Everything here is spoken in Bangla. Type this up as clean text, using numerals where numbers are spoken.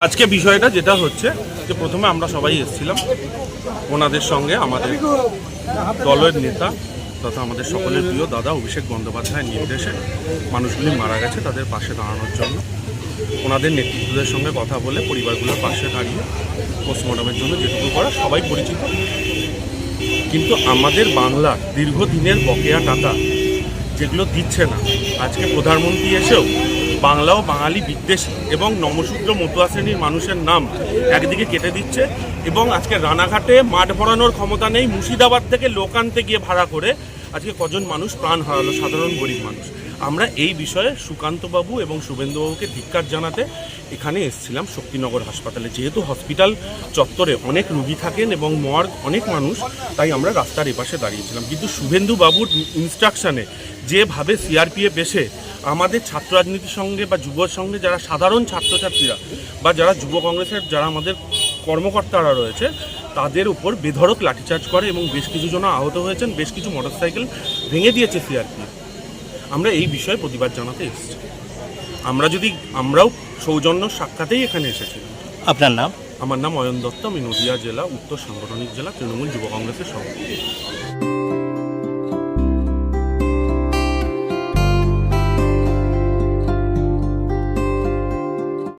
আজকে বিষয়টা যেটা হচ্ছে যে প্রথমে আমরা সবাই এসেছিলাম ওনাদের সঙ্গে আমাদের দলের নেতা তথা আমাদের সকলের প্রিয় দাদা অভিষেক বন্দ্যোপাধ্যায়ের নির্দেশে মানুষগুলি মারা গেছে তাদের পাশে দাঁড়ানোর জন্য ওনাদের নেতৃত্বদের সঙ্গে কথা বলে পরিবারগুলোর পাশে দাঁড়িয়ে পোস্টমর্টমের জন্য যেটুকু করা সবাই পরিচিত। কিন্তু আমাদের বাংলার দীর্ঘদিনের বকেয়া টাকা যেগুলো দিচ্ছে না, আজকে প্রধানমন্ত্রী এসেও বাংলা ও বাঙালি বিদ্বেষী এবং নমশূদ্র মতুয়া শ্রেণীর মানুষের নাম একদিকে কেটে দিচ্ছে এবং আজকে রানাঘাটে মাঠ ভরানোর ক্ষমতা নেই, মুর্শিদাবাদ থেকে লোক আনতে গিয়ে ভাড়া করে আজকে কজন মানুষ প্রাণ হারালো, সাধারণ গরিব মানুষ। আমরা এই বিষয়ে সুকান্তবাবু এবং শুভেন্দুবাবুকে ধিক্কার জানাতে এখানে এসেছিলাম শক্তিনগর হাসপাতালে। যেহেতু হসপিটাল চত্বরে অনেক রুগী থাকেন এবং মর্গ অনেক মানুষ, তাই আমরা রাস্তার এপাশে দাঁড়িয়েছিলাম। কিন্তু শুভেন্দুবাবুর ইনস্ট্রাকশানে যেভাবে সিআরপিএফ এসে আমাদের ছাত্র রাজনীতির সঙ্গে বা যুবর সঙ্গে যারা সাধারণ ছাত্রছাত্রীরা বা যারা যুব কংগ্রেসের যারা আমাদের কর্মকর্তারা রয়েছে তাদের উপর বেধড়ক লাঠিচার্জ করে এবং বেশ কিছু জন আহত হয়েছেন, বেশ কিছু মোটরসাইকেল ভেঙে দিয়েছে সিআরপিএফ। আমরা এই বিষয়ে প্রতিবাদ জানাতে এসেছি। আমরাও সৌজন্য সাক্ষাতেই এখানে এসেছিলাম। আপনার নাম? আমার নাম অয়ন দত্ত, আমি নদিয়া জেলা উত্তর সাংগঠনিক জেলা তৃণমূল যুব কংগ্রেসের সভাপতি।